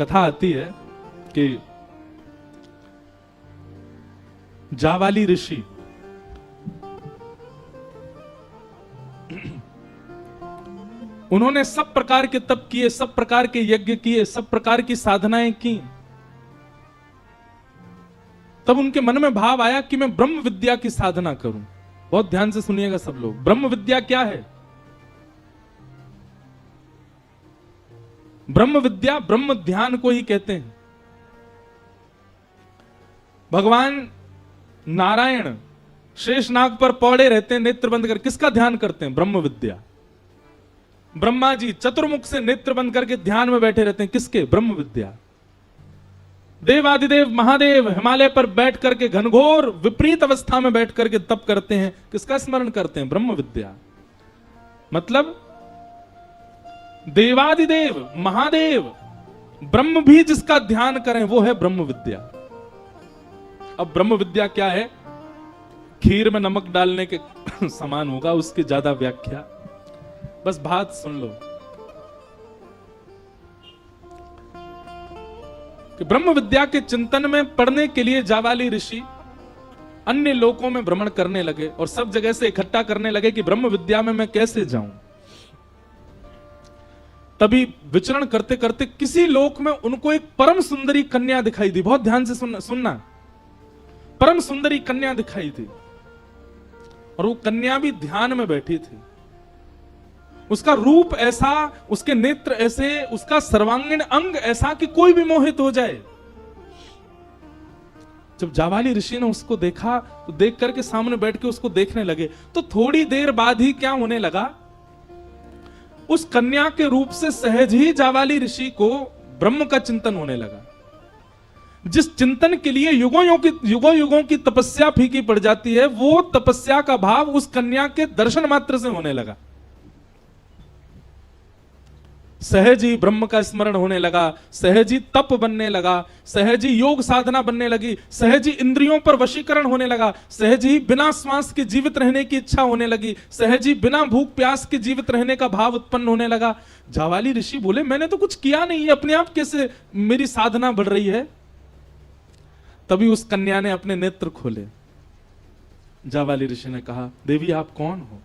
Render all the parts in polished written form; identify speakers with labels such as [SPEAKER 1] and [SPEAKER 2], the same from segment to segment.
[SPEAKER 1] कथा आती है कि जावाली ऋषि उन्होंने सब प्रकार के तप किए, सब प्रकार के यज्ञ किए, सब प्रकार की साधनाएं की। तब उनके मन में भाव आया कि मैं ब्रह्म विद्या की साधना करूं। बहुत ध्यान से सुनिएगा सब लोग, ब्रह्म विद्या क्या है? ब्रह्म विद्या ब्रह्म ध्यान को ही कहते हैं। भगवान नारायण शेषनाग पर पौड़े रहते हैं, नेत्र बंद कर। किसका ध्यान करते हैं? ब्रह्म विद्या। ब्रह्मा जी चतुर्मुख से नेत्र बंद करके ध्यान में बैठे रहते हैं। किसके? ब्रह्म विद्या। देवादिदेव महादेव हिमालय पर बैठ करके घनघोर विपरीत अवस्था में बैठ करके तप करते हैं। किसका स्मरण करते हैं? ब्रह्म विद्या। मतलब देवादिदेव महादेव ब्रह्म भी जिसका ध्यान करें वो है ब्रह्म विद्या। अब ब्रह्म विद्या क्या है? खीर में नमक डालने के समान होगा, उसकी ज्यादा व्याख्या, बस बात सुन लो कि ब्रह्म विद्या के चिंतन में पढ़ने के लिए जावाली ऋषि अन्य लोकों में भ्रमण करने लगे और सब जगह से इकट्ठा करने लगे कि ब्रह्म विद्या में मैं कैसे जाऊं। तभी विचरण करते करते किसी लोक में उनको एक परम सुंदरी कन्या दिखाई दी। बहुत ध्यान से सुनना। परम सुंदरी कन्या दिखाई दी और वो कन्या भी ध्यान में बैठी थी। उसका रूप ऐसा, उसके नेत्र ऐसे, उसका सर्वांगीण अंग ऐसा कि कोई भी मोहित हो जाए। जब जावाली ऋषि ने उसको देखा तो देख करके सामने बैठ के उसको देखने लगे, तो थोड़ी देर बाद ही क्या होने लगा, उस कन्या के रूप से सहज ही जावाली ऋषि को ब्रह्म का चिंतन होने लगा। जिस चिंतन के लिए युगों युगों की तपस्या फीकी पड़ जाती है, वो तपस्या का भाव उस कन्या के दर्शन मात्र से होने लगा। सहज ही ब्रह्म का स्मरण होने लगा, सहज ही तप बनने लगा, सहज ही योग साधना बनने लगी, सहज ही इंद्रियों पर वशीकरण होने लगा, सहज ही बिना श्वास के जीवित रहने की इच्छा होने लगी, सहज ही बिना भूख प्यास के जीवित रहने का भाव उत्पन्न होने लगा। जावाली ऋषि बोले, मैंने तो कुछ किया नहीं है, अपने आप कैसे मेरी साधना बढ़ रही है? तभी उस कन्या ने अपने नेत्र खोले। जावाली ऋषि ने कहा, देवी आप कौन हो?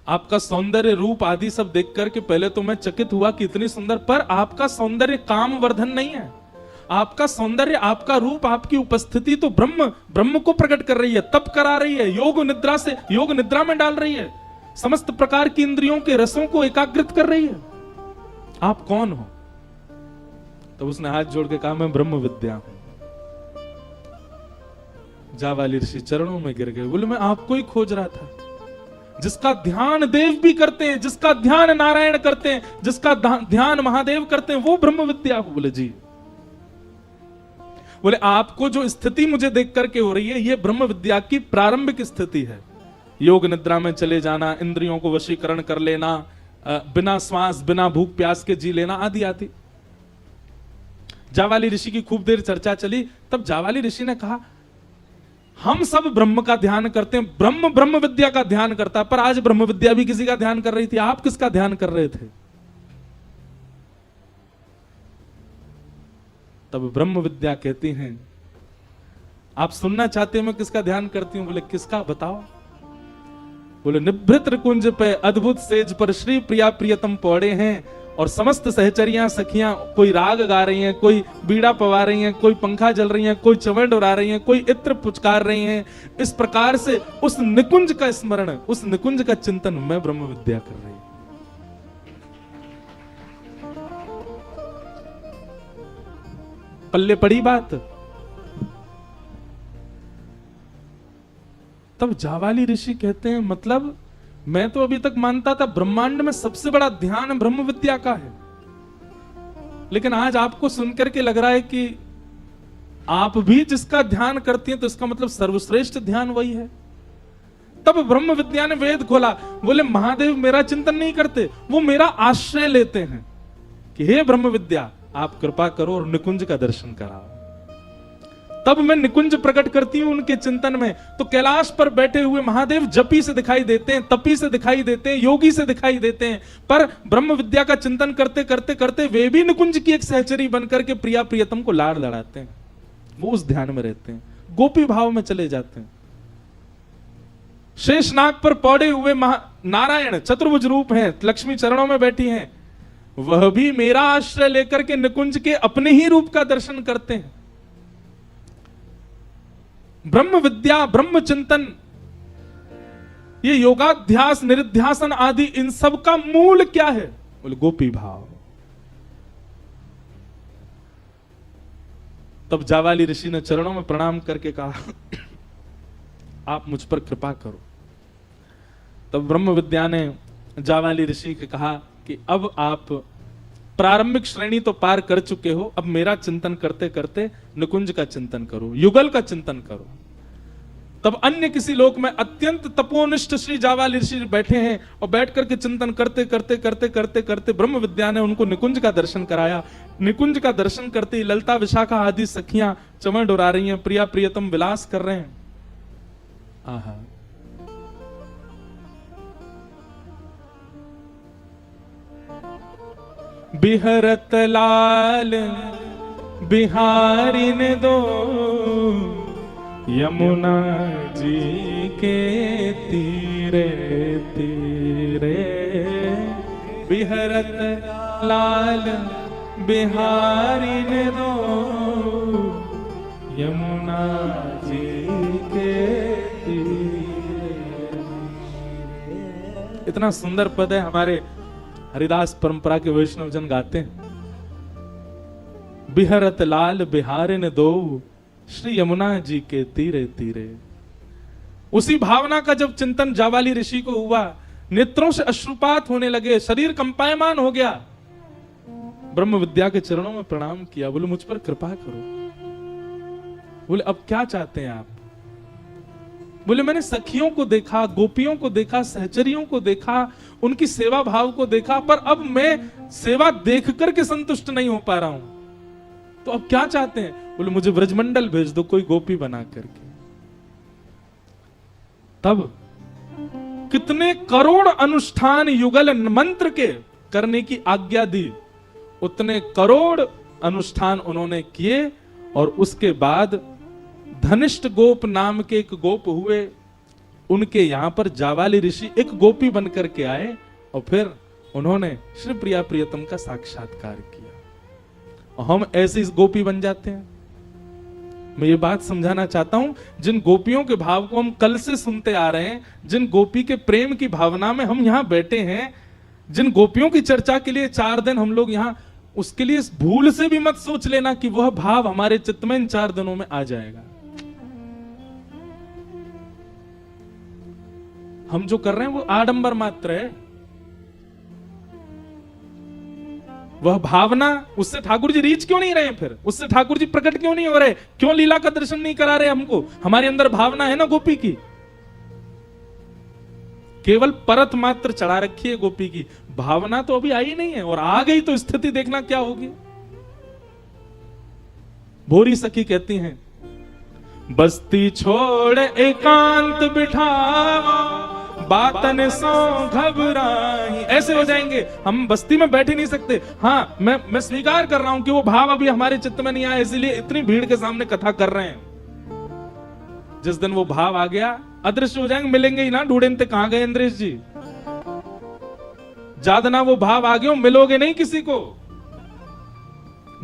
[SPEAKER 1] आपका सौंदर्य रूप आदि सब देख करके पहले तो मैं चकित हुआ कि इतनी सुंदर, पर आपका सौंदर्य काम वर्धन नहीं है। आपका सौंदर्य, आपका रूप, आपकी उपस्थिति तो ब्रह्म को प्रकट कर रही है, तप करा रही है, योग निद्रा में डाल रही है, समस्त प्रकार की इंद्रियों के रसों को एकाग्रित कर रही है। आप कौन हो? तो उसने हाथ जोड़ के कहा, मैं ब्रह्म विद्या हूं। जावाली ऋषि चरणों में गिर गए, बोले मैं आपको ही खोज रहा था। जिसका ध्यान देव भी करते हैं, जिसका ध्यान नारायण करते हैं, जिसका ध्यान महादेव करते हैं, वो ब्रह्म विद्या हो। बोले जी। बोले आपको जो स्थिति मुझे देख करके हो रही है, ये ब्रह्म विद्या की प्रारंभिक स्थिति है। योग निद्रा में चले जाना, इंद्रियों को वशीकरण कर लेना, बिना श्वास बिना भूख प्यास के जी लेना आदि आदि। जावाली ऋषि की खूब देर चर्चा चली। तब जावाली ऋषि ने कहा, हम सब ब्रह्म का ध्यान करते हैं, ब्रह्म विद्या का ध्यान करता है, पर आज ब्रह्म विद्या भी किसी का ध्यान कर रही थी, आप किसका ध्यान कर रहे थे? तब ब्रह्म विद्या कहती हैं, आप सुनना चाहते हो मैं किसका ध्यान करती हूं? बोले किसका, बताओ। बोले निभृत कुंज पे अद्भुत सेज पर श्री प्रिया प्रियतम पौड़े हैं और समस्त सहचरियां सखियां कोई राग गा रही हैं, कोई बीड़ा पवा रही हैं, कोई पंखा जल रही हैं, कोई चवंड उड़ा रही हैं, कोई इत्र पुचकार रही हैं। इस प्रकार से उस निकुंज का स्मरण, उस निकुंज का चिंतन मैं ब्रह्म विद्या कर रही हूं। पल्ले पड़ी बात। तब जावाली ऋषि कहते हैं, मतलब मैं तो अभी तक मानता था ब्रह्मांड में सबसे बड़ा ध्यान ब्रह्म विद्या का है, लेकिन आज आपको सुनकर के लग रहा है कि आप भी जिसका ध्यान करती हैं तो इसका मतलब सर्वश्रेष्ठ ध्यान वही है। तब ब्रह्म विद्या ने वेद खोला। बोले महादेव मेरा चिंतन नहीं करते, वो मेरा आश्रय लेते हैं कि हे ब्रह्म विद्या आप कृपा करो और निकुंज का दर्शन कराओ। तब मैं निकुंज प्रकट करती हूं उनके चिंतन में। तो कैलाश पर बैठे हुए महादेव जपी से दिखाई देते हैं, तपी से दिखाई देते हैं, योगी से दिखाई देते हैं, पर ब्रह्म विद्या का चिंतन करते करते करते वे भी निकुंज की एक सहचरी बनकर के प्रिया प्रियतम को लाड़ लड़ाते हैं। वो उस ध्यान में रहते हैं, गोपी भाव में चले जाते हैं। शेषनाग पर पौड़े हुए नारायण चतुर्भुज रूप हैं, लक्ष्मी चरणों में बैठी हैं, वह भी मेरा आश्रय लेकर के निकुंज के अपने ही रूप का दर्शन करते हैं। ब्रह्म विद्या, ब्रह्म चिंतन, ये योगाध्यास, निरिध्यासन आदि, इन सब का मूल क्या है? बोले गोपी भाव। तब जावाली ऋषि ने चरणों में प्रणाम करके कहा, आप मुझ पर कृपा करो। तब ब्रह्म विद्या ने जावाली ऋषि को कहा कि अब आप प्रारंभिक श्रेणी तो पार कर चुके हो, अब मेरा चिंतन करते करते निकुंज का चिंतन करो, युगल का चिंतन करो। तब अन्य किसी लोक में अत्यंत तपोनिष्ठ श्री जावाली ऋषि बैठे हैं और बैठ करके चिंतन करते करते करते करते करते ब्रह्म विद्या ने उनको निकुंज का दर्शन कराया। निकुंज का दर्शन करते ही ललता विशाखा आदि सखियां चमन डुरा रही हैं, प्रिया प्रियतम विलास कर रहे हैं। आहा, बिहरत लाल बिहारी ने दो, यमुना जी के तीरे तीरे। बिहरत लाल बिहारी ने दो, यमुना जी के तीरे। इतना सुंदर पद है, हमारे हरिदास परंपरा के वैष्णव जन गाते हैं। बिहरत लाल बिहारे ने दो, श्री यमुना जी के तीरे तीरे। उसी भावना का जब चिंतन जावाली ऋषि को हुआ, नेत्रों से अश्रुपात होने लगे, शरीर कंपायमान हो गया। ब्रह्म विद्या के चरणों में प्रणाम किया, बोले मुझ पर कृपा करो। बोले अब क्या चाहते हैं आप? बोले मैंने सखियों को देखा, गोपियों को देखा, सहचरियों को देखा, उनकी सेवा भाव को देखा, पर अब मैं सेवा देख करके संतुष्ट नहीं हो पा रहा हूं। तो अब क्या चाहते हैं? बोले मुझे ब्रजमंडल भेज दो, कोई गोपी बना करके। तब कितने करोड़ अनुष्ठान युगल मंत्र के करने की आज्ञा दी, उतने करोड़ अनुष्ठान उन्होंने किए। और उसके बाद धनिष्ठ गोप नाम के एक गोप हुए, उनके यहां पर जावाली ऋषि एक गोपी बनकर के आए और फिर उन्होंने श्री प्रिया प्रियतम का साक्षात्कार किया। और हम ऐसे इस गोपी बन जाते हैं। मैं ये बात समझाना चाहता हूं, जिन गोपियों के भाव को हम कल से सुनते आ रहे हैं, जिन गोपी के प्रेम की भावना में हम यहां बैठे हैं, जिन गोपियों की चर्चा के लिए 4 दिन हम लोग यहां, उसके लिए भूल से भी मत सोच लेना कि वह भाव हमारे चित्त में इन 4 दिनों में आ जाएगा। हम जो कर रहे हैं वो आडंबर मात्र है। वह भावना, उससे ठाकुर जी रीच क्यों नहीं रहे? फिर उससे ठाकुर जी प्रकट क्यों नहीं हो रहे? क्यों लीला का दर्शन नहीं करा रहे हमको? हमारे अंदर भावना है ना गोपी की, केवल परत मात्र चढ़ा रखी है गोपी की, भावना तो अभी आई नहीं है। और आ गई तो स्थिति देखना क्या होगी। भोरी सखी कहती हैं, बस्ती छोड़ एकांत बिठावा, बातन सो घबराई। ऐसे हो जाएंगे, हम बस्ती में बैठ ही नहीं सकते। हाँ, मैं स्वीकार कर रहा हूं कि वो भाव अभी हमारे चित्त में नहीं आया, इसीलिए इतनी भीड़ के सामने कथा कर रहे हैं। जिस दिन वो भाव आ गया, अदृश्य हो जाएंगे, मिलेंगे ही ना। ढूंढते कहां गए इंद्रेश जी? जादना वो भाव आ गए, मिलोगे नहीं किसी को।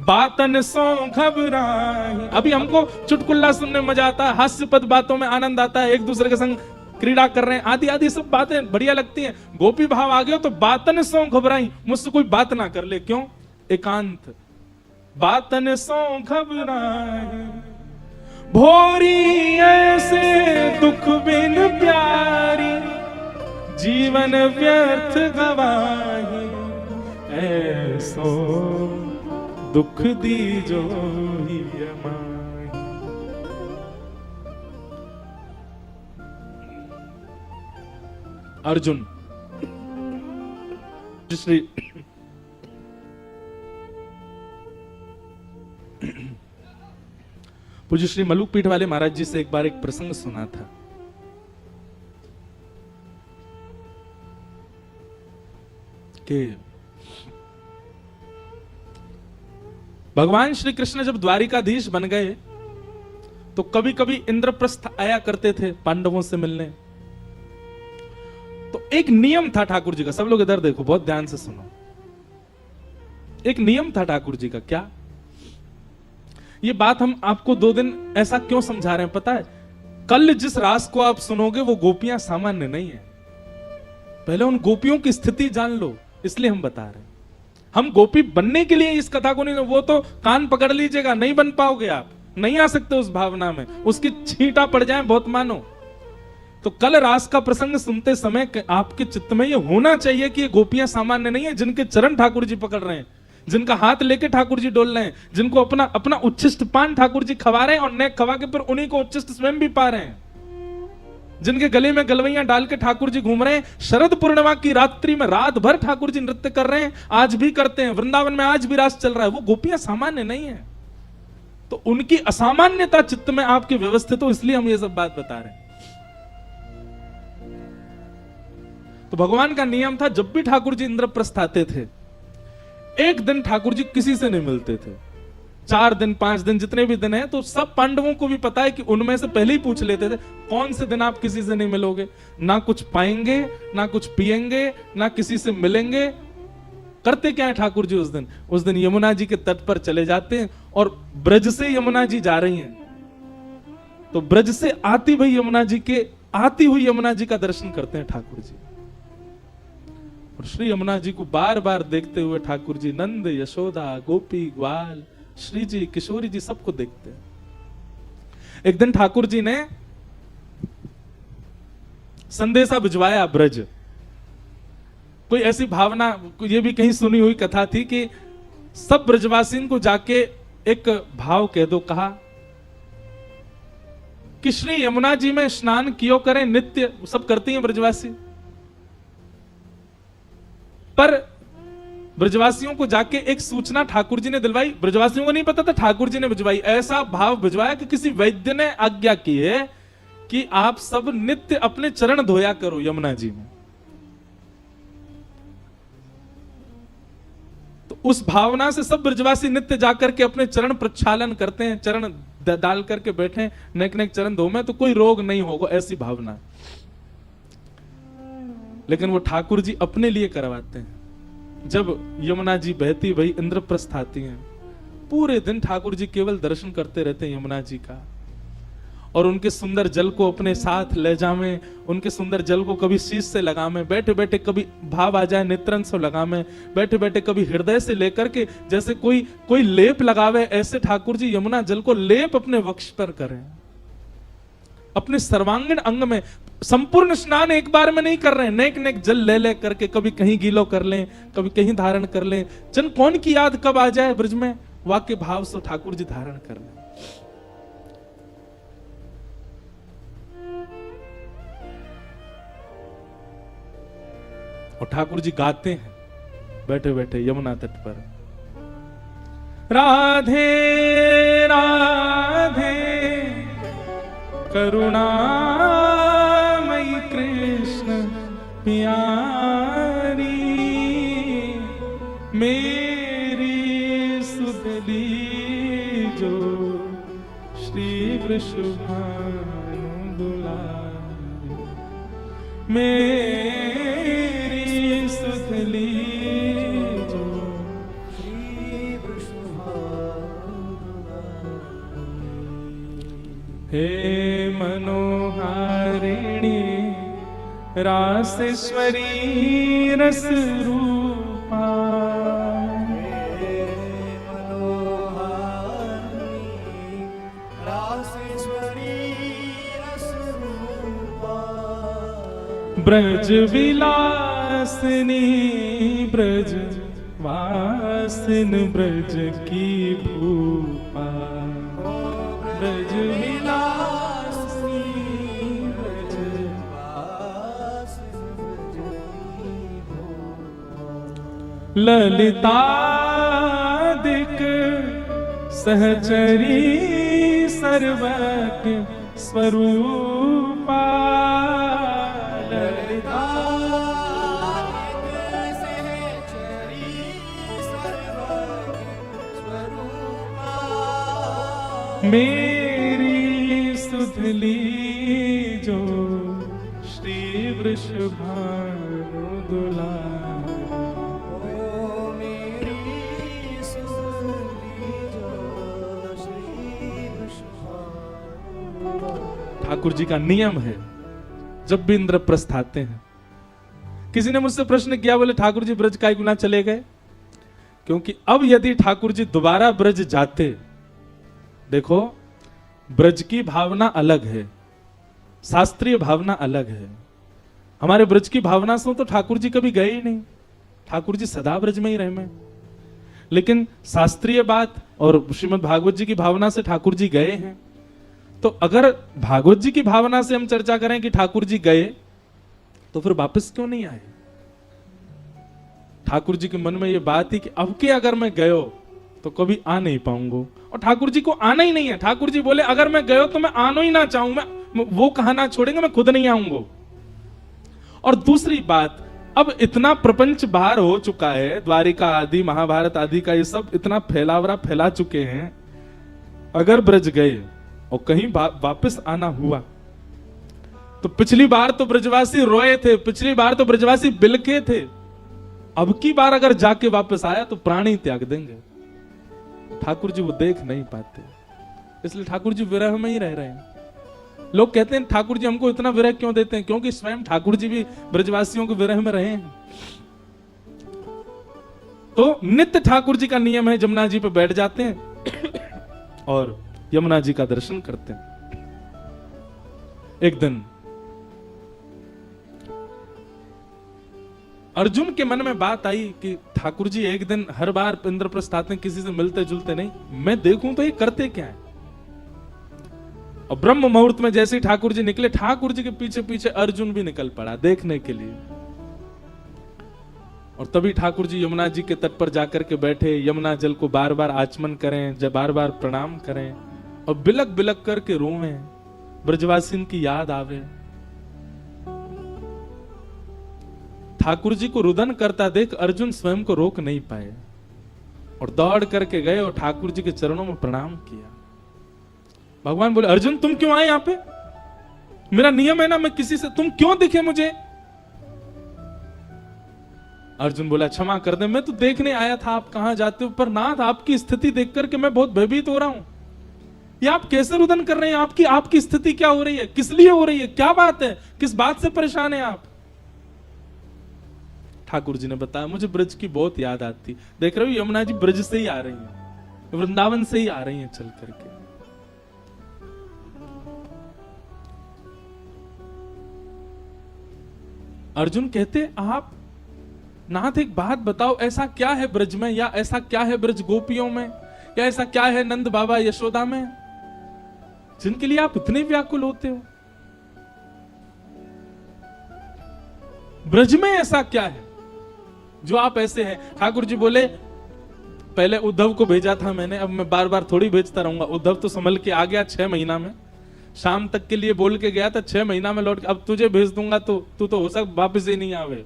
[SPEAKER 1] बातन सो घबराई। अभी हमको चुटकुल्ला सुनने में मजा आता है, हास्यपद बातों में आनंद आता है, एक दूसरे के संग क्रीड़ा कर रहे हैं, आदि आदि सब बातें बढ़िया लगती हैं। गोपी भाव आ गया तो बातन सो घबराई, मुझसे कोई बात ना कर ले। क्यों? एकांत। बातन सो घबराई, भोरी ऐसे दुख बिन प्यारी, जीवन व्यर्थ गवाही, ऐसो दुख दी जो ही अमाई। अर्जुन श्री पूज्य श्री मलुक पीठ वाले महाराज जी से एक बार एक प्रसंग सुना था कि भगवान श्री कृष्ण जब द्वारिकाधीश बन गए तो कभी कभी इंद्रप्रस्थ आया करते थे पांडवों से मिलने। तो एक नियम था ठाकुर जी का, सब लोग इधर देखो, बहुत ध्यान से सुनो। एक नियम था ठाकुर जी का, क्या? ये बात हम आपको 2 दिन ऐसा क्यों समझा रहे हैं पता है? कल जिस रास को आप सुनोगे वो गोपियां सामान्य नहीं है। पहले उन गोपियों की स्थिति जान लो, इसलिए हम बता रहे हैं। हम गोपी बनने के लिए इस कथा को नहीं, वो तो कान पकड़ लीजिएगा, नहीं बन पाओगे आप, नहीं आ सकते उस भावना में, उसकी छींटा पड़ जाए बहुत मानो। तो कल रास का प्रसंग सुनते समय आपके चित्त में ये होना चाहिए कि ये गोपियां सामान्य नहीं है, जिनके चरण ठाकुर जी पकड़ रहे हैं, जिनका हाथ लेके ठाकुर जी डोल रहे हैं, जिनको अपना अपना उच्छिष्ट पान ठाकुर जी खवा रहे हैं और नेक खवा के फिर उन्हीं को उच्छिष्ट स्वयं भी पा रहे हैं, जिनके गले में गलवैयां डाल के ठाकुर जी घूम रहे हैं। शरद पूर्णिमा की रात्रि में रात भर ठाकुर जी नृत्य कर रहे हैं, आज भी करते हैं, वृंदावन में आज भी रास चल रहा है। वो गोपियां सामान्य नहीं है, तो उनकी असामान्यता चित्त में आपके व्यवस्थित हो, इसलिए हम ये सब बात बता रहे हैं। तो भगवान का नियम था, जब भी ठाकुर जी इंद्रप्रस्थ आते थे, एक दिन ठाकुर जी किसी से नहीं मिलते थे। 4 दिन 5 दिन जितने भी दिन हैं, तो सब पांडवों को भी पता है कि उनमें से पहले ही पूछ लेते थे कौन से दिन आप किसी से नहीं मिलोगे, ना कुछ पाएंगे, ना कुछ पिएंगे, ना किसी से मिलेंगे। करते क्या है ठाकुर जी उस दिन यमुना जी के तट पर चले जाते हैं और ब्रज से यमुना जी जा रही हैं, तो ब्रज से आती हुई यमुना जी का दर्शन करते हैं ठाकुर जी। और श्री यमुना जी को बार बार देखते हुए ठाकुर जी नंद यशोदा गोपी ग्वाल श्री जी किशोरी जी सबको देखते हैं। एक दिन ठाकुर जी ने संदेशा भिजवाया ब्रज। कोई ऐसी भावना, ये भी कहीं सुनी हुई कथा थी कि सब ब्रजवासियों को जाके एक भाव कह दो, कहा कि श्री यमुना जी में स्नान कियो करें, नित्य सब करती हैं ब्रजवासी, पर ब्रजवासियों को जाके एक सूचना ठाकुर जी ने दिलवाई। ब्रजवासियों को नहीं पता था, ठाकुर जी ने भिजवाई। ऐसा भाव भिजवाया कि किसी वैद्य ने आज्ञा की है कि आप सब नित्य अपने चरण धोया करो यमुना जी में। तो उस भावना से सब ब्रजवासी नित्य जाकर के अपने चरण प्रक्षालन करते हैं, चरण डाल करके बैठे, नेक नेक चरण धो में तो कोई रोग नहीं होगा, ऐसी भावना। लेकिन वो ठाकुर जी अपने लिए करवाते हैं। जब यमुना जी बहती वही इंद्रप्रस्थ आती हैं, पूरे दिन ठाकुर जी केवल दर्शन करते रहते हैं यमुना जी का, और उनके सुंदर जल को अपने साथ ले जावे, उनके सुंदर जल को कभी शीश से लगावे, बैठे बैठे कभी भाव आ जाए नेत्रन से लगावे, बैठे बैठे कभी हृदय से लेकर के जैसे कोई लेप लगावे, ऐसे ठाकुर जी यमुना जल को लेप अपने वक्ष पर करें, अपने सर्वांगीण अंग में। संपूर्ण स्नान एक बार में नहीं कर रहे हैं, नेक नेक जल ले ले करके कभी कहीं गीलो कर लें, कभी कहीं धारण कर लें। जन कौन की याद कब आ जाए ब्रज में, वाक्य भाव से ठाकुर जी धारण कर लें। और ठाकुर जी गाते हैं बैठे बैठे यमुना तट पर, राधे राधे करुणामयी कृष्ण प्यारी, मेरी सुधली जो श्री वृषभानु दुलारी, मेरी सुधली जो श्री वृषभानु दुलारी। हे मनोहारिणी रासेश्वरी रस रूपा,
[SPEAKER 2] मनोहारिणी रासेश्वरी रस रूपा,
[SPEAKER 1] ब्रज विलासिनी ब्रज वासिन ब्रज की भूपा, ब्रज विलासिनी ब्रज वासिन ब्रज की भूपा, ललितादिक सहचरी सर्वज्ञ स्वरूपा ललिता मेरी सुधली जो श्री वृषभानु दुलारी। ठाकुर जी का नियम है, जब भी इंद्रप्रस्थ आते हैं। किसी ने मुझसे प्रश्न किया, बोले ठाकुर जी ब्रज काय गुना चले गए? क्योंकि अब यदि ठाकुर जी दोबारा ब्रज जाते, देखो ब्रज की भावना अलग है, शास्त्रीय भावना अलग है। हमारे ब्रज की भावना से तो ठाकुर जी कभी गए ही नहीं, ठाकुर जी सदा ब्रज में ही रहे में। लेकिन शास्त्रीय बात और श्रीमद् भागवत जी की भावना से ठाकुर जी गए हैं। तो अगर भागवत जी की भावना से हम चर्चा करें कि ठाकुर जी गए, तो फिर वापस क्यों नहीं आए? ठाकुर जी के मन में यह बात थी कि अब के अगर मैं गयो तो कभी आ नहीं पाऊंगा, और ठाकुर जी को आना ही नहीं है। ठाकुर जी बोले अगर मैं गयो तो मैं आना ही ना चाहूं, मैं वो कहना छोड़ेंगे, मैं खुद नहीं आऊंगा। और दूसरी बात, अब इतना प्रपंच बाहर हो चुका है, द्वारिका आदि महाभारत आदि का ये सब इतना फैलावरा फैला चुके हैं। अगर ब्रज गए और कहीं वापस आना हुआ, तो पिछली बार तो ब्रजवासी रोए थे, पिछली बार तो ब्रजवासी बिलके थे, अब की बार अगर जाके वापस आया तो प्राण ही त्याग देंगे। ठाकुर जी वो देख नहीं पाते, इसलिए ठाकुर जी विरह में ही रह रहे हैं। लोग कहते हैं ठाकुर जी हमको इतना विरह क्यों देते हैं? क्योंकि स्वयं ठाकुर जी भी ब्रजवासियों के विरह में रहे हैं। तो नित्य ठाकुर जी का नियम है, जमुना जी पे बैठ जाते हैं और यमुना जी का दर्शन करते हैं। एक दिन अर्जुन के मन में बात आई कि ठाकुर जी एक दिन हर बार इंद्रप्रस्थ आते हैं, किसी से मिलते जुलते नहीं, मैं देखूं तो ये करते क्या है। और ब्रह्म मुहूर्त में जैसे ही ठाकुर जी निकले, ठाकुर जी के पीछे पीछे अर्जुन भी निकल पड़ा देखने के लिए। और तभी ठाकुर जी यमुना जी के तट पर जाकर के बैठे, यमुना जल को बार बार आचमन करें, जब बार बार प्रणाम करें और बिलक बिलक करके रोवें, ब्रजवासिन की याद आवे। ठाकुर जी को रुदन करता देख अर्जुन स्वयं को रोक नहीं पाए और दौड़ करके गए और ठाकुर जी के चरणों में प्रणाम किया। भगवान बोले अर्जुन तुम क्यों आए यहां पे? मेरा नियम है ना, मैं किसी से, तुम क्यों दिखे मुझे? अर्जुन बोला क्षमा कर दे, मैं तो देखने आया था आप कहां जाते हो, पर नाथ आपकी स्थिति देख करके मैं बहुत भयभीत हो रहा हूं। ये आप कैसे रुदन कर रहे हैं? आपकी स्थिति क्या हो रही है? किस लिए हो रही है? क्या बात है? किस बात से परेशान है आप? ठाकुर जी ने बताया मुझे ब्रज की बहुत याद आती। देख रहे हो यमुना जी ब्रज से ही आ रही हैं, वृंदावन से ही आ रही हैं चल करके। अर्जुन कहते आप नाथ एक बात बताओ, ऐसा क्या है ब्रज में, या ऐसा क्या है ब्रज गोपियों में, या ऐसा क्या है नंद बाबा यशोदा में, जिनके लिए आप इतने व्याकुल होते हो? ब्रज में ऐसा क्या है जो आप ऐसे हैं? ठाकुर जी बोले पहले उद्धव को भेजा था मैंने, अब मैं बार बार थोड़ी भेजता रहूंगा। उद्धव तो संभल के आ गया 6 महीना में, शाम तक के लिए बोल के गया था, 6 महीना में लौट के, अब तुझे भेज दूंगा तो तू तो हो सकता वापस ही नहीं आवे।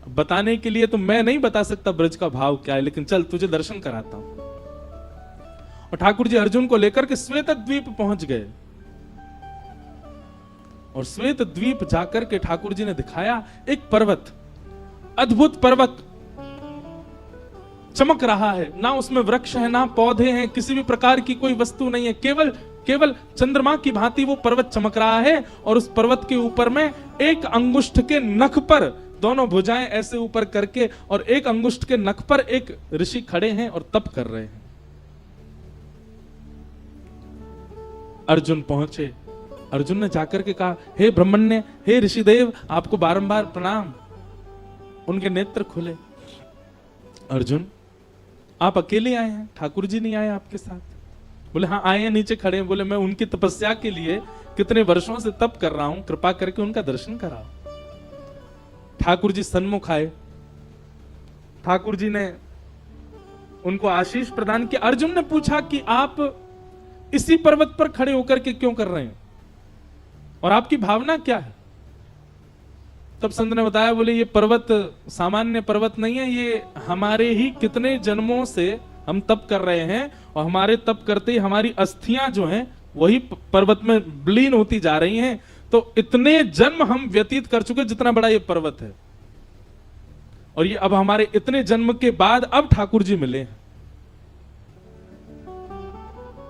[SPEAKER 1] बताने के लिए तो मैं नहीं बता सकता ब्रज का भाव क्या है, लेकिन चल तुझे दर्शन कराता हूं। और ठाकुर जी अर्जुन को लेकर के श्वेत द्वीप पहुंच गए और श्वेत द्वीप जाकर के ठाकुर जी ने दिखाया एक पर्वत, अद्भुत पर्वत चमक रहा है, ना उसमें वृक्ष है ना पौधे हैं, किसी भी प्रकार की कोई वस्तु नहीं है, केवल चंद्रमा की भांति वो पर्वत चमक रहा है। और उस पर्वत के ऊपर में एक अंगुष्ठ के नख पर, दोनों भुजाएं ऐसे ऊपर करके, और एक अंगुष्ठ के नख पर एक ऋषि खड़े हैं और तप कर रहे हैं। अर्जुन पहुंचे, अर्जुन ने जाकर के कहा हे ब्रह्मण्य, हे ऋषिदेव, आपको बारंबार प्रणाम। उनके नेत्र खुले। अर्जुन आप अकेले आए हैं, ठाकुर जी नहीं आए आपके साथ? बोले हाँ आए हैं, नीचे खड़े हैं। बोले मैं उनकी तपस्या के लिए कितने वर्षों से तप कर रहा हूं, कृपा करके उनका दर्शन कराओ। ठाकुर जी सन्मुख आए, ठाकुर जी ने उनको आशीष प्रदान किया। अर्जुन ने पूछा कि आप इसी पर्वत पर खड़े होकर के क्यों कर रहे हैं और आपकी भावना क्या है? तब संत ने बताया, बोले ये पर्वत सामान्य पर्वत नहीं है, ये हमारे ही कितने जन्मों से हम तप कर रहे हैं और हमारे तप करते ही हमारी अस्थियां जो हैं वही पर्वत में विलीन होती जा रही हैं। तो इतने जन्म हम व्यतीत कर चुके जितना बड़ा ये पर्वत है, और ये अब हमारे इतने जन्म के बाद अब ठाकुर जी मिले हैं।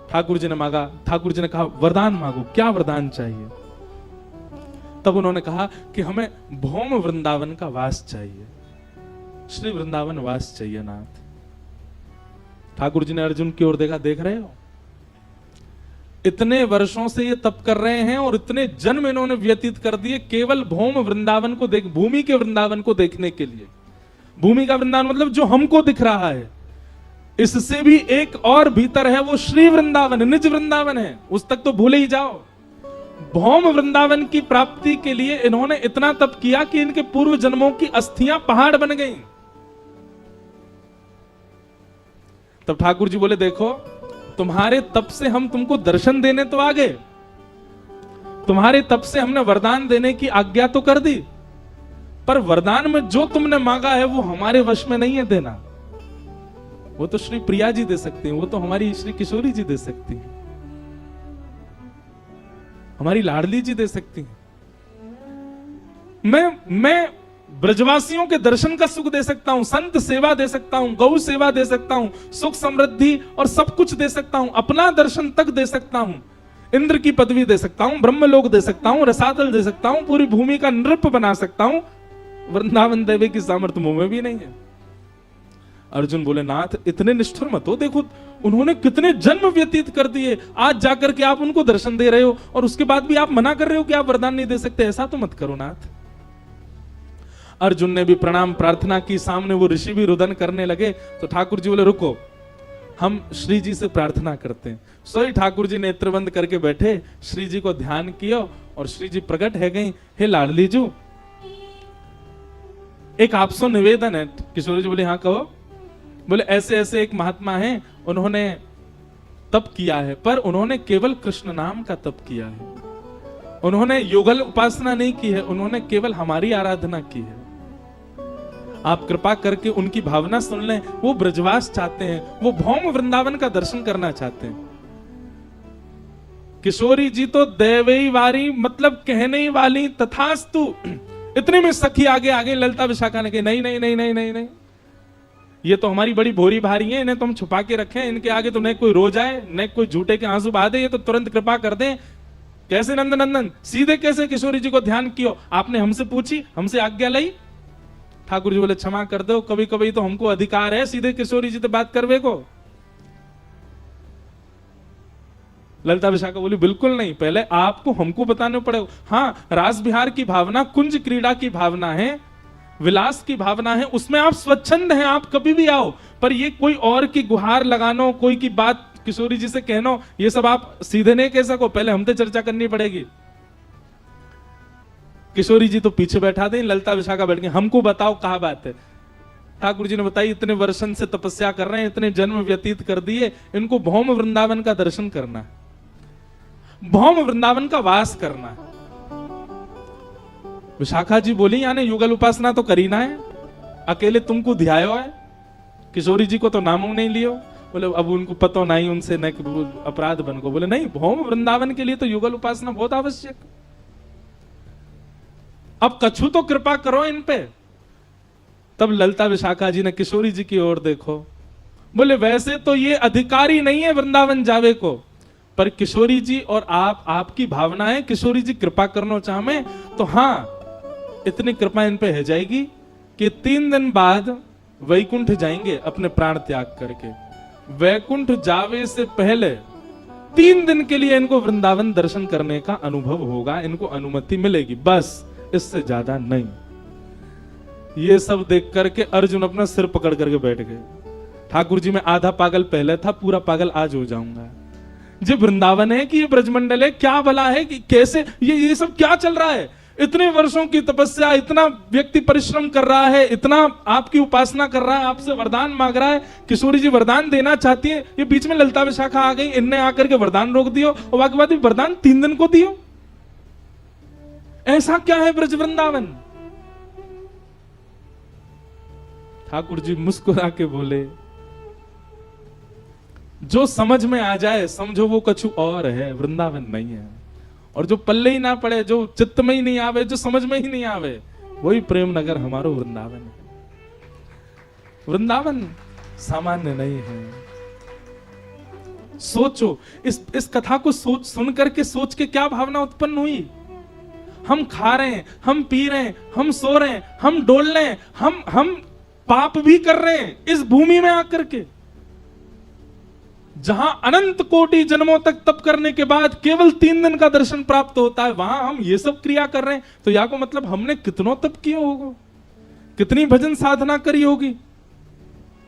[SPEAKER 1] ठाकुर जी ने मांगा, ठाकुर जी ने कहा वरदान मांगो, क्या वरदान चाहिए? तब उन्होंने कहा कि हमें भौम वृंदावन का वास चाहिए, श्री वृंदावन वास चाहिए नाथ। ठाकुर जी ने अर्जुन की ओर देखा, देख रहे हो इतने वर्षों से ये तप कर रहे हैं और इतने जन्म इन्होंने व्यतीत कर दिए केवल भौम वृंदावन को देख, भूमि के वृंदावन को देखने के लिए। भूमि का वृंदावन मतलब जो हमको दिख रहा है, इससे भी एक और भीतर है, वो श्री वृंदावन, निज वृंदावन है, उस तक तो भूले ही जाओ। भौम वृंदावन की प्राप्ति के लिए इन्होंने इतना तप किया कि इनके पूर्व जन्मों की अस्थियां पहाड़ बन गईं। तब ठाकुर जी बोले, देखो तुम्हारे तप से हम तुमको दर्शन देने तो आ गए, तुम्हारे तप से हमने वरदान देने की आज्ञा तो कर दी, पर वरदान में जो तुमने मांगा है वो हमारे वश में नहीं है देना। वो तो श्री प्रिया जी दे सकती हैं, वो तो हमारी श्री किशोरी जी दे सकती हैं, हमारी लाडली जी दे सकती हैं। मैं ब्रजवासियों के दर्शन का सुख दे सकता हूं, संत सेवा दे सकता हूं, गौ सेवा दे सकता हूं, सुख समृद्धि और सब कुछ दे सकता हूं, अपना दर्शन तक दे सकता हूं, इंद्र की पदवी दे सकता हूं, ब्रह्मलोक दे सकता हूं, रसातल दे सकता हूं, पूरी भूमि का नृप बना सकता हूं। वृंदावन देवी की सामर्थ्य मुंह में भी नहीं है। अर्जुन बोले, नाथ इतने निष्ठुर मत हो, देखो उन्होंने कितने जन्म व्यतीत कर दिए, आज जाकर के आप उनको दर्शन दे रहे हो और उसके बाद भी आप मना कर रहे हो कि आप वरदान नहीं दे सकते, ऐसा तो मत करो नाथ। अर्जुन ने भी प्रणाम प्रार्थना की, सामने वो ऋषि भी रुदन करने लगे। तो ठाकुर जी बोले, रुको हम श्री जी से प्रार्थना करते हैं। सोई ठाकुर जी नेत्र बंद करके बैठे, श्री जी को ध्यान किया और श्री जी प्रकट है गई। हे लाडली जी, एक आपसे निवेदन है। किशोरी जी बोले, हाँ कहो। बोले, ऐसे ऐसे एक महात्मा हैं, उन्होंने तप किया है, पर उन्होंने केवल कृष्ण नाम का तप किया है, उन्होंने युगल उपासना नहीं की है, उन्होंने केवल हमारी आराधना की है। आप कृपा करके उनकी भावना सुन लें, वो ब्रजवास चाहते हैं, वो भौम वृंदावन का दर्शन करना चाहते हैं। किशोरी जी तो देवई वारी मतलब कहने ही वाली, तथास्तु। इतने में सखी आगे आगे ललिता विशाखा ने कही, नहीं नहीं नहीं नहीं नहीं नहीं, ये तो हमारी बड़ी भोरी भारी है, इन्हें तो हम छुपा के रखें, इनके आगे तो न कोई रो जाए न कोई झूठे के आंसू बहा दे, ये तो तुरंत कृपा कर दें। कैसे नंदन नंदन, सीधे कैसे किशोरी जी को ध्यान कियो, आपने हमसे पूछी, हमसे आज्ञा ली। ठाकुर जी बोले, क्षमा कर दो, कभी कभी तो हमको अधिकार है सीधे किशोरी जी से बात करवे को। ललिता विशाखा बोली, बिल्कुल नहीं, पहले आपको हमको बताने पड़ेगा। हाँ, रास बिहार की भावना, कुंज क्रीड़ा की भावना है, विलास की भावना है, उसमें आप स्वच्छंद हैं, आप कभी भी आओ, पर ये कोई और की गुहार लगानो, कोई की बात किशोरी जी से कहनो, ये सब आप सीधे नहीं कह सको, पहले हमसे चर्चा करनी पड़ेगी। किशोरी जी तो पीछे बैठा दें, ललिता विशाखा बैठ गई, हमको बताओ कहाँ बात है। ठाकुर जी ने बताई, इतने वर्षन से तपस्या कर रहे हैं, इतने जन्म व्यतीत कर दिए, इनको भौम वृंदावन का दर्शन करना है, भौम वृंदावन का वास करना है। विशाखा जी बोली, यानी युगल उपासना तो करी ना है, अकेले तुमको ध्यायो है, किशोरी जी को तो नामों नहीं लियो। बोले, अब उनको पता नहीं, उनसे न अपराध बन को। बोले, नहीं, भौम वृंदावन के लिए तो युगल उपासना बहुत आवश्यक। अब कछु तो कृपा करो इन पे। तब ललिता विशाखा जी ने किशोरी जी की ओर देखो, बोले, वैसे तो ये अधिकारी नहीं है वृंदावन जावे को, पर किशोरी जी और आपकी भावना है, किशोरी जी कृपा करना चाहे तो हाँ, इतनी कृपा इन पे है जाएगी कि 3 दिन बाद वैकुंठ जाएंगे अपने प्राण त्याग करके। वैकुंठ जावे से पहले 3 दिन के लिए इनको वृंदावन दर्शन करने का अनुभव होगा, इनको अनुमति मिलेगी, बस इससे ज्यादा नहीं। ये सब देख करके अर्जुन अपना सिर पकड़ करके बैठ गए। ठाकुर जी, मैं आधा पागल पहले था, पूरा पागल आज हो जाऊंगा। जो वृंदावन है कि ये ब्रजमंडल है, क्या भला है कि कैसे ये सब क्या चल रहा है? इतने वर्षों की तपस्या, इतना व्यक्ति परिश्रम कर रहा है, इतना आपकी उपासना कर रहा है, आपसे वरदान मांग रहा है। किशोरी जी वरदान देना चाहती है, ये बीच में ललिता विशाखा आ गई, इनने आकर के वरदान रोक दियो और बाकी बात वरदान 3 दिन को दियो। ऐसा क्या है ब्रज वृंदावन? ठाकुर जी मुस्कुरा के बोले, जो समझ में आ जाए समझो वो कछु और है, वृंदावन नहीं है। और जो पल्ले ही ना पड़े, जो चित्त में ही नहीं आवे, जो समझ में ही नहीं आवे, वही प्रेम नगर हमारो वृंदावन है। वृंदावन सामान्य नहीं है। सोचो, इस कथा को सुन करके सोच के क्या भावना उत्पन्न हुई? हम खा रहे हैं, हम पी रहे हैं, हम सो रहे हैं, हम डोल रहे हैं, हम पाप भी कर रहे हैं इस भूमि में आकर के, जहां अनंत कोटि जन्मों तक तप करने के बाद केवल 3 दिन का दर्शन प्राप्त होता है, वहां हम ये सब क्रिया कर रहे हैं। तो या को मतलब हमने कितनों तप किए होगा, कितनी भजन साधना करी होगी,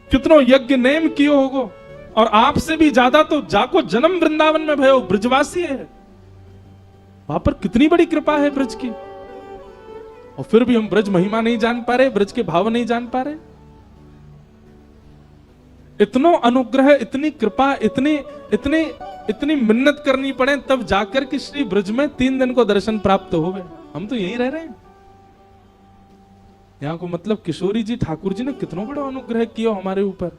[SPEAKER 1] कितनों यज्ञ नेम किए होगो। और आपसे भी ज्यादा तो जाको जन्म वृंदावन में भयो, ब्रजवासी है, वहां पर कितनी बड़ी कृपा है ब्रज की। और फिर भी हम ब्रज महिमा नहीं जान पा रहे, ब्रज के भाव नहीं जान पा रहे। इतनो अनुग्रह, इतनी कृपा, इतनी मिन्नत करनी पड़े तब जाकर के श्री ब्रज में 3 दिन को दर्शन प्राप्त हो गए। हम तो यही रह रहे हैं। यहां को मतलब किशोरी जी, ठाकुर जी ने कितना बड़ा अनुग्रह किया हमारे ऊपर।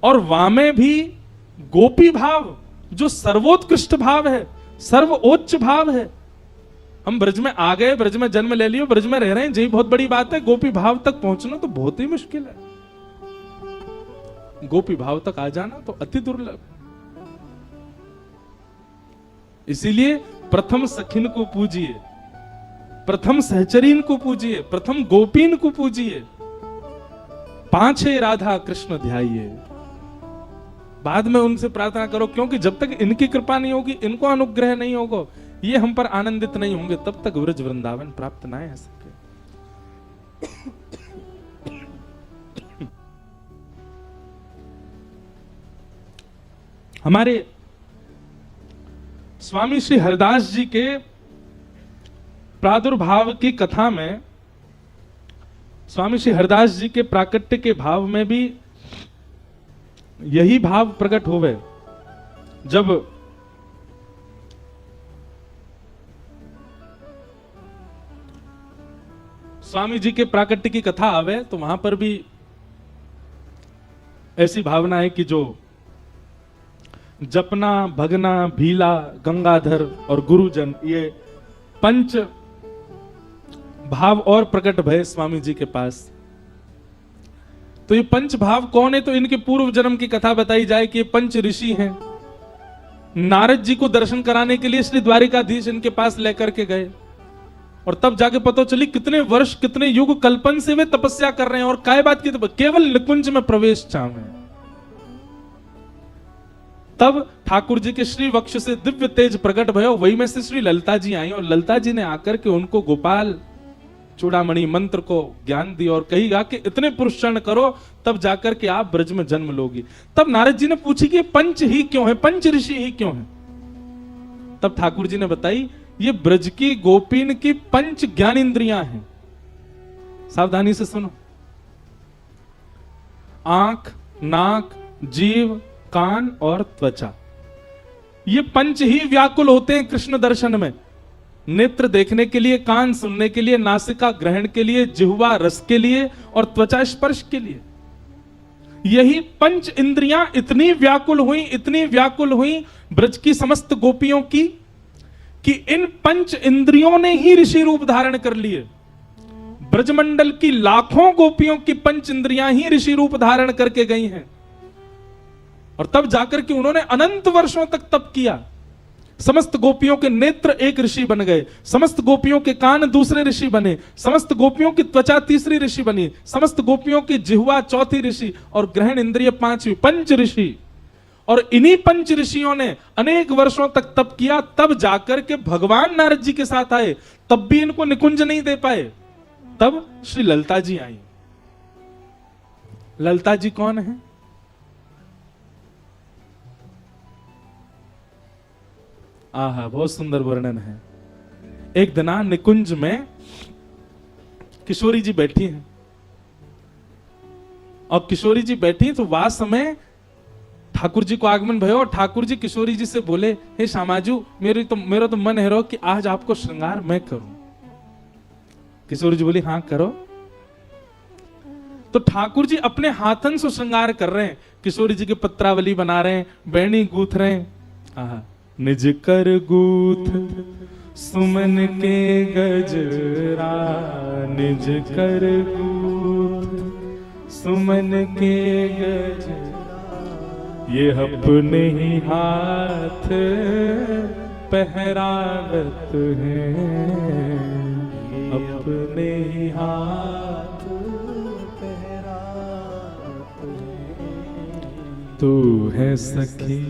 [SPEAKER 1] और वहां में भी गोपी भाव, जो सर्वोत्कृष्ट भाव है, सर्वोच्च भाव है। हम ब्रज में आ गए, ब्रज में जन्म ले लियो, ब्रज में रह रहे हैं, यही बहुत बड़ी बात है। गोपी भाव तक पहुंचना तो बहुत ही मुश्किल है। गोपी भाव तक आ जाना तो अति दुर्लभ। इसीलिए प्रथम सखिन को पूजिए, प्रथम सहचरीन को पूजिए, प्रथम गोपीन को पूजिए, पांचे राधा कृष्ण ध्याइए। बाद में उनसे प्रार्थना करो, क्योंकि जब तक इनकी कृपा नहीं होगी, इनको अनुग्रह नहीं होगा, ये हम पर आनंदित नहीं होंगे, तब तक ब्रज वृंदावन प्राप्त ना हो सके। हमारे स्वामी श्री हरिदास जी के प्रादुर्भाव की कथा में, स्वामी श्री हरिदास जी के प्राकट्य के भाव में भी यही भाव प्रकट होवे। जब स्वामी जी के प्राकट्य की कथा आवे तो वहां पर भी ऐसी भावना है कि जो जपना, भगना, भीला, गंगाधर और गुरुजन, ये 5 भाव और प्रकट भय स्वामी जी के पास। तो ये 5 भाव कौन है? तो इनके पूर्व जन्म की कथा बताई जाए कि ये 5 ऋषि हैं। नारद जी को दर्शन कराने के लिए श्री द्वारिकाधीश इनके पास लेकर के गए, और तब जाके पता चली कितने वर्ष, कितने युग कल्पन से वे तपस्या कर रहे हैं। और काय बात की, केवल निकुंज में प्रवेश चाहे। तब ठाकुर जी के श्री वक्ष से दिव्य तेज प्रकट भयो। वही में से श्री ललिता जी आई, और ललिता जी ने आकर के उनको गोपाल चूड़ामणि मंत्र को ज्ञान दिया और कही कि इतने पुरुषण करो तब जाकर के आप ब्रज में जन्म लोगी। तब नारद जी ने पूछी कि 5 ही क्यों है, 5 ऋषि ही क्यों है? तब ठाकुर जी ने बताई, ये ब्रज की गोपीन की 5 ज्ञानेंद्रियां हैं। सावधानी से सुनो। आंख, नाक, जीव, कान और त्वचा, ये 5 ही व्याकुल होते हैं कृष्ण दर्शन में। नेत्र देखने के लिए, कान सुनने के लिए, नासिका ग्रहण के लिए, जिह्वा रस के लिए और त्वचा स्पर्श के लिए। यही 5 इंद्रियां इतनी व्याकुल हुई, इतनी व्याकुल हुई ब्रज की समस्त गोपियों की, कि इन 5 इंद्रियों ने ही ऋषि रूप धारण कर लिए। ब्रजमंडल की लाखों गोपियों की 5 इंद्रियां ही ऋषि रूप धारण करके गई हैं। और तब जाकर के उन्होंने अनंत वर्षों तक तप किया। समस्त गोपियों के नेत्र एक ऋषि बन गए, समस्त गोपियों के कान दूसरे ऋषि बने, समस्त गोपियों की त्वचा तीसरी ऋषि बनी, समस्त गोपियों की जिह्वा चौथी ऋषि और ग्रहण इंद्रिय 5वीं, 5 ऋषि। और इन्हीं 5 ऋषियों ने अनेक वर्षों तक तप किया। तब जाकर के भगवान नारद जी के साथ आए, तब भी इनको निकुंज नहीं दे पाए। तब श्री ललिता जी आई। ललिता जी कौन है? आहा, बहुत सुंदर वर्णन है। एक दिना निकुंज में किशोरी जी बैठी हैं और किशोरी जी बैठी तो वह समय ठाकुर जी को आगमन भयो और ठाकुर जी किशोरी जी से बोले, हे श्यामाजू मेरा तो मन है रो कि आज आपको श्रृंगार मैं करूं। किशोरी जी बोली, हाँ करो। तो ठाकुर जी अपने हाथन से श्रृंगार कर रहे हैं, किशोरी जी के पत्रावली बना रहे हैं, बैणी गूथ रहे हैं। निज कर गूथ सुमन के गजरा, निज कर गूथ सुमन के गजरा, ये अपने ही हाथ पहरावत हैं, अपने ही हाथ पहरावत हैं। तू है सखी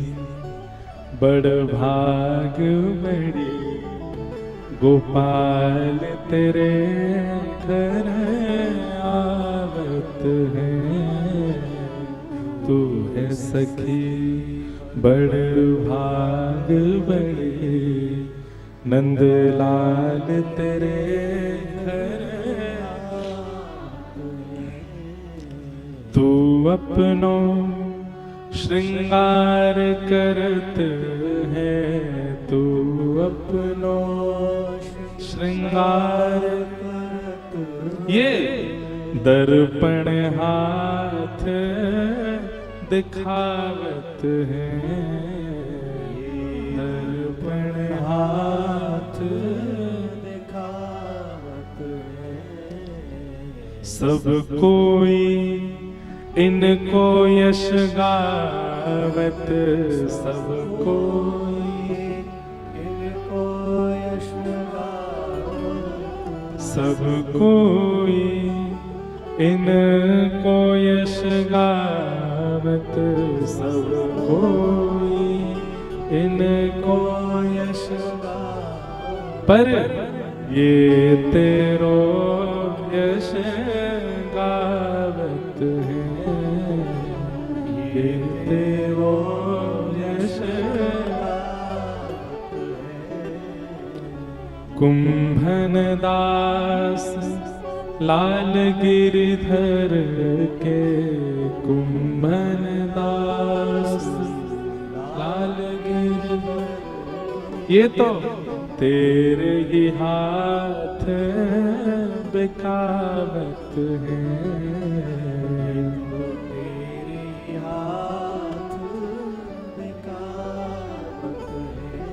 [SPEAKER 1] बड़ भाग बड़ी, गोपाल तेरे घर आवत हैं। तू है सखी बड़ भाग बड़ी, नंदलाल तेरे घर आवत हैं। तू अपनो श्रृंगार करत है, तू अपनो श्रृंगार करत, ये दर्पण हाथ दिखावत है, दर्पण हाथ दिखावत है। सब कोई इनको यश गावत, सब कोई इनको यश गावत, सब कोई इनको यश गावत, सब कोई इनको यश गावत, पर ये तेरो यश गावत है, ये तेरो यश गावत है। कुंभन दास लाल गिरधर के, कुंभन दास लाल गिरधर, ये तो तेरे ही हाथ बिकावत है, तेरे ही हाथ बिकावत है।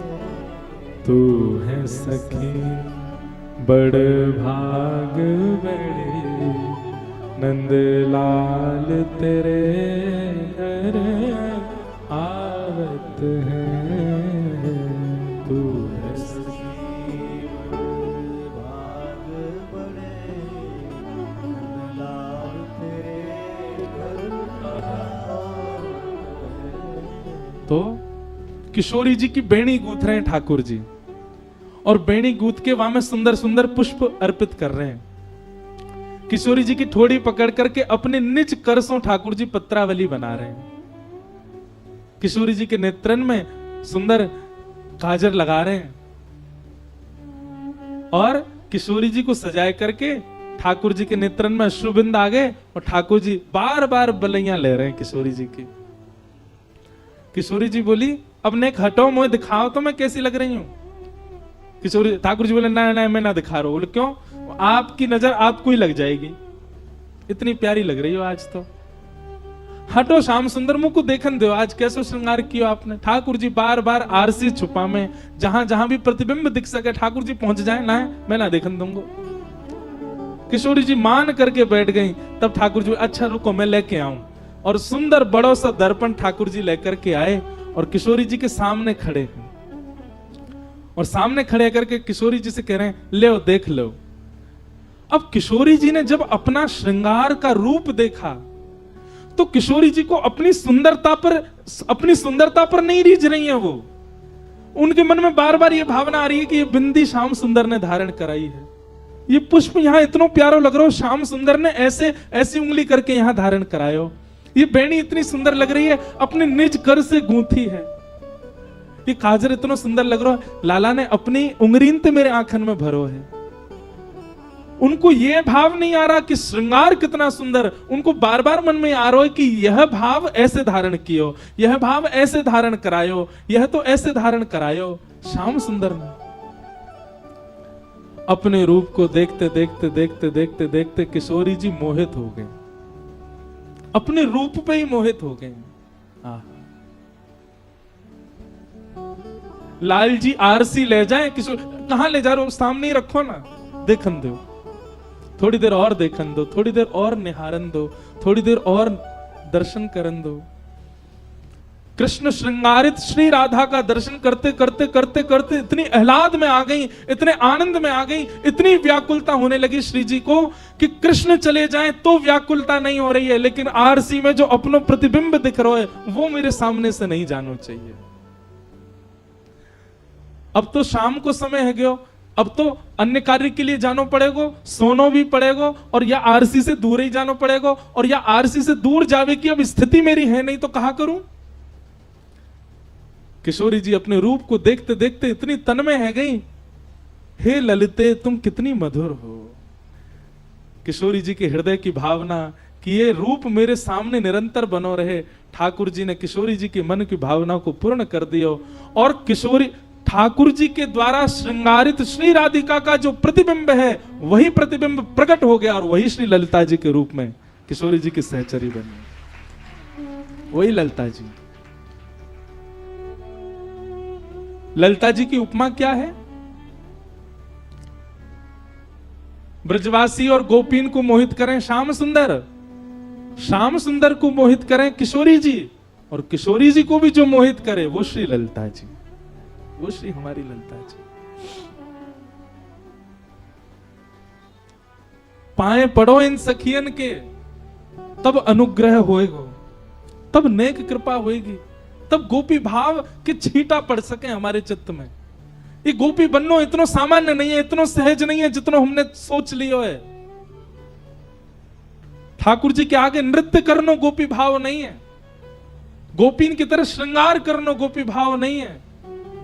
[SPEAKER 1] तू है सखी बड़ भाग बड़ी, नंदलाल तेरे घर आवत है। तू है सखी बड़ भाग बड़े, नंदलाल तेरे घर आवत है। तो किशोरी जी की बेणी गूंथ रहे हैं ठाकुर जी, और बेणी गूंथ के वहां में सुंदर सुंदर पुष्प अर्पित कर रहे हैं। किशोरी जी की ठोड़ी पकड़ करके अपने निज करसों ठाकुर जी पत्रावली बना रहे हैं। किशोरी जी के नेत्रन में सुंदर काजर लगा रहे हैं और किशोरी जी को सजाए करके ठाकुर जी के नेत्रन में अश्रुबिंद आ गए और ठाकुर जी बार बार बलैया ले रहे हैं किशोरी जी की। किशोरी जी बोली, अब नेक हटो, मुझे दिखाओ तो मैं कैसी लग रही हूं। किशोरी ठाकुर जी बोले, ना ना मैं ना दिखा रहा हूं। बोले क्यों? आपकी नजर आपको ही लग जाएगी, इतनी प्यारी लग रही हो आज तो। हटो श्याम सुंदर, मुंह को देखन दो, आज कैसे श्रृंगार किया आपने। ठाकुर जी बार बार आरसी छुपा में, जहां जहां भी प्रतिबिंब दिख सके ठाकुर जी पहुंच जाए, ना मैं ना देखन दूंगा। किशोरी जी मान करके बैठ गई। तब ठाकुर जी, अच्छा रुको मैं लेके आऊं। और सुंदर बड़ो सा दर्पण ठाकुर जी लेकर के आए और किशोरी जी के सामने खड़े हैं। और सामने खड़े करके किशोरी जी से कह रहे हैं, ले देख लो। अब किशोरी जी ने जब अपना श्रृंगार का रूप देखा तो किशोरी जी को अपनी सुंदरता पर नहीं रीझ रही है वो। उनके मन में बार बार ये भावना आ रही है कि ये बिंदी श्याम सुंदर ने धारण कराई है, ये पुष्प यहां इतना प्यारो लग रहा हो, श्याम सुंदर ने ऐसे ऐसी उंगली करके यहां धारण करायो। ये बेणी इतनी सुंदर लग रही है, अपने निज कर से गूंथी है। ये काजर इतना सुंदर लग रहा है, लाला ने अपनी उंगलीन ते मेरे आंखन में भरो है। उनको यह भाव नहीं आ रहा कि श्रृंगार कितना सुंदर, उनको बार बार मन में आ रहा है कि यह भाव ऐसे धारण कियो, यह भाव ऐसे धारण करायो, यह तो ऐसे धारण करायो। श्याम सुंदर ने अपने रूप को देखते देखते देखते देखते देखते किशोरी जी मोहित हो गए, अपने रूप पे ही मोहित हो गए। लाल जी आरसी ले जाए, किशोर कहां ले जा रहे हो, सामने ही रखो ना, देखन दो, थोड़ी देर और देखन दो, थोड़ी देर और निहारन दो, थोड़ी देर और दर्शन करन दो। कृष्ण श्रृंगारित श्री राधा का दर्शन करते करते करते करते इतनी आह्लाद में आ गई, इतने आनंद में आ गई, इतनी व्याकुलता होने लगी श्री जी को कि कृष्ण चले जाएं तो व्याकुलता नहीं हो रही है, लेकिन आरसी में जो अपनो प्रतिबिंब दिख रहा है वो मेरे सामने से नहीं जाना चाहिए। अब तो शाम को समय है गयो, अब तो अन्य कार्य के लिए जानो पड़ेगा, सोनो भी पड़ेगा, और या आरसी से दूर ही जानो पड़ेगा, और या आरसी से दूर जावे की अब स्थिति मेरी है नहीं तो कहा करूं। किशोरी जी अपने रूप को देखते देखते इतनी तन्मय है गई, हे ललिते तुम कितनी मधुर हो। किशोरी जी के हृदय की भावना कि ये रूप मेरे सामने निरंतर बनो रहे, ठाकुर जी ने किशोरी जी के मन की भावना को पूर्ण कर दिया, और किशोरी ठाकुर जी के द्वारा श्रृंगारित श्री राधिका का जो प्रतिबिंब है वही प्रतिबिंब प्रकट हो गया, और वही श्री ललिता जी के रूप में किशोरी जी की सहचरी बनी, वही ललिता जी। ललिता जी की उपमा क्या है? ब्रजवासी और गोपीन को मोहित करें श्याम सुंदर, श्याम सुंदर को मोहित करें किशोरी जी, और किशोरी जी को भी जो मोहित करे वो श्री ललिता जी, वो श्री हमारी ललिता जी। पाए पड़ो इन सखियन के, तब अनुग्रह होएगा, तब नेक कृपा होएगी, तब गोपी भाव के छींटा पड़ सके हमारे चित्त में। ये गोपी बननो इतना सामान्य नहीं है, इतना सहज नहीं है जितना हमने सोच लियो है। ठाकुर जी के आगे नृत्य करनो गोपी भाव नहीं है, गोपीन की तरह श्रृंगार करनो गोपी भाव नहीं है,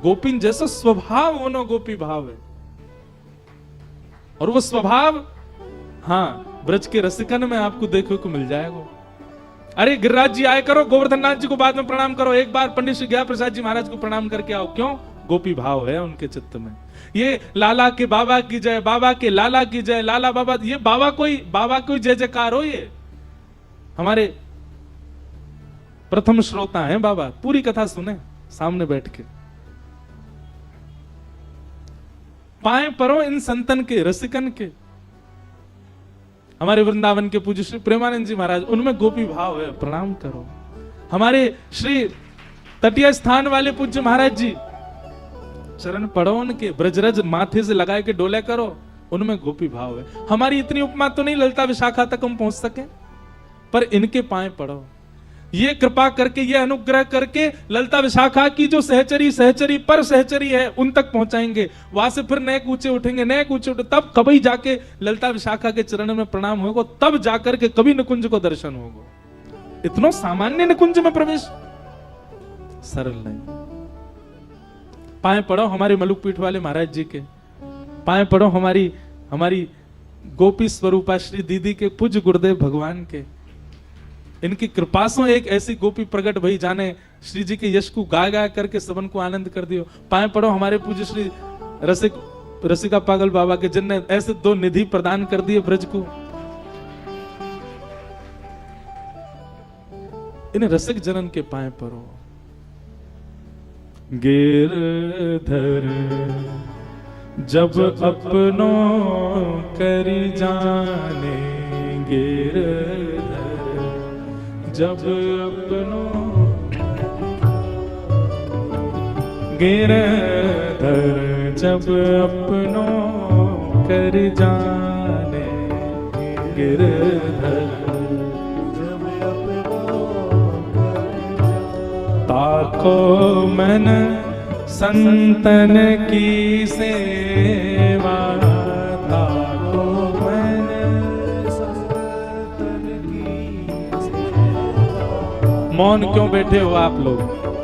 [SPEAKER 1] गोपीन जैसा स्वभाव होना गोपी भाव है। और वो स्वभाव हाँ ब्रज के रसिकन में आपको देखने को मिल जाएगा। अरे गिरिराज जी आए करो, गोवर्धन नाथ जी को बाद में प्रणाम करो, एक बार पंडित श्री गया प्रसाद जी महाराज को प्रणाम करके आओ। क्यों? गोपी भाव है उनके चित्त में। ये लाला के बाबा की जय, बाबा के लाला की जय, लाला बाबा, ये बाबा कोई जय जयकार हो। ये हमारे प्रथम श्रोता हैं बाबा, पूरी कथा सुने सामने बैठ के। पाए परो इन संतन के, रसिकन के। हमारे वृंदावन के पूज्य श्री प्रेमानंद जी महाराज, उनमें गोपी भाव है, प्रणाम करो। हमारे श्री तटीय स्थान वाले पूज्य महाराज जी, चरण पड़ो उनके, ब्रजरज माथे से लगा के डोले करो, उनमें गोपी भाव है। हमारी इतनी उपमा तो नहीं ललिता विशाखा तक हम पहुंच सके, पर इनके पाए पड़ो। ये कृपा करके, ये अनुग्रह करके ललिता विशाखा की जो सहचरी पर सहचरी है उन तक पहुंचाएंगे। वहां से फिर नए कूचे उठेंगे, नए कूचे उठे, तब कभी जाके ललिता विशाखा के चरण में प्रणाम होगा, तब जाकर के कभी निकुंज को दर्शन होगा। इतना सामान्य निकुंज में प्रवेश सरल नहीं। पाए पड़ो हमारे मलुक पीठ वाले महाराज जी के, पाए पड़ो हमारी गोपी स्वरूपा श्री दीदी के, पूज्य गुरुदेव भगवान के। इनकी कृपा से एक ऐसी गोपी प्रकट भई जाने श्री जी के यश को गा गा करके सबन को आनंद कर दियो। पाए पड़ो हमारे पूज्य श्री रसिका पागल बाबा के, जिनने ऐसे दो निधि प्रदान कर दिए ब्रज को। इन रसिक जनन के पाए पड़ो। गिरधर जब अपनों करी जाने, गिरधर जब अपनों, गिरधर जब अपनों कर जाने, गिरधर
[SPEAKER 2] जब अपनों
[SPEAKER 1] ताको मन संतन की सेवा, ताको मन मौन क्यों बैठे हो आप लोग?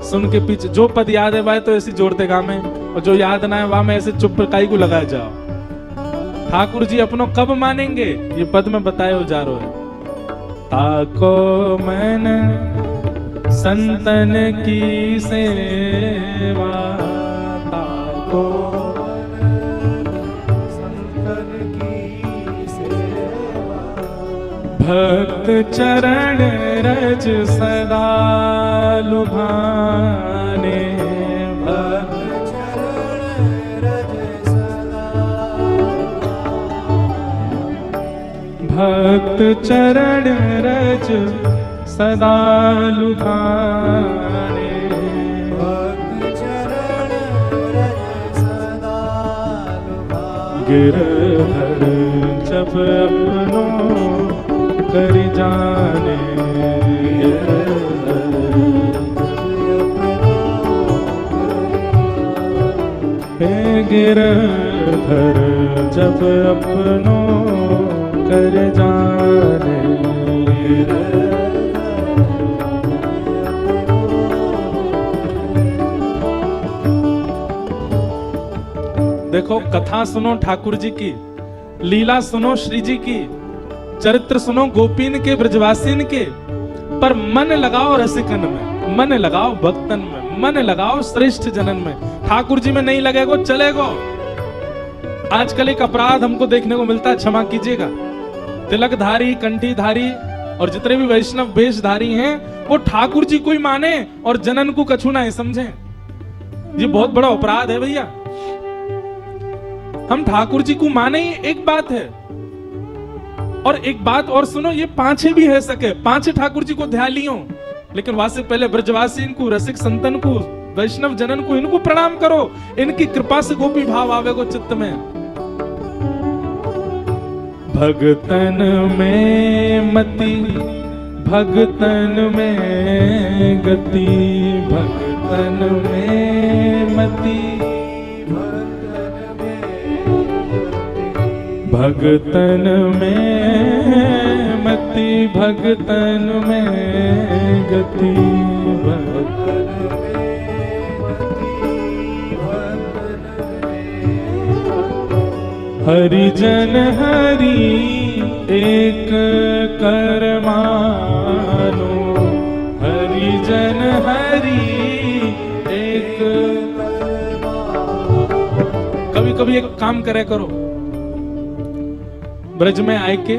[SPEAKER 1] सुन के पीछे जो पद याद है वह तो ऐसे जोड़ते गा में, और जो याद ना है वह में ऐसे चुप काई को लगाए जाओ। ठाकुर जी अपनों कब मानेंगे ये पद में बताए हो जा रहे है। ताको मन संतन की सेवा, ताको भक्त चरण रज सदा लुभाने, भक्त चरण रज सदा, भक्त चरण रज सदा लुभाने, भक्त चरण रज सदा लुभाने, गिरधर जब अपनों कर जाने, हे गिरधर जब अपनों कर जाने। देखो कथा सुनो ठाकुर जी की, लीला सुनो श्री जी की, चरित्र सुनो गोपीन के ब्रजवासीन के, पर मन लगाओ रसिकन में, मन लगाओ भक्तन में, मन लगाओ श्रेष्ठ जनन में। ठाकुर जी में नहीं लगेगो चलेगो। आजकल एक अपराध हमको देखने को मिलता है, क्षमा कीजिएगा, तिलकधारी कंठीधारी और जितने भी वैष्णव वेशधारी हैं वो ठाकुर जी को ही माने और जनन को कछु ना समझे। ये बहुत बड़ा अपराध है भैया। हम ठाकुर जी को माने ही एक बात है, और एक बात और सुनो, ये पांचे भी है सके, पांचे ठाकुर जी को ध्यान लियो, लेकिन वहां से पहले ब्रजवासी इनको, रसिक संतन को, वैष्णव जनन को, इनको प्रणाम करो। इनकी कृपा से गोपी भाव आवेगो चित्त में। भगतन में मति, भगतन में गति, भगतन में मति, भगतन में मति, भगतन में गति, भगतन हरिजन हरि एक कर मानो, हरिजन हरि एक। कभी कभी एक काम करे करो, ब्रज में आए के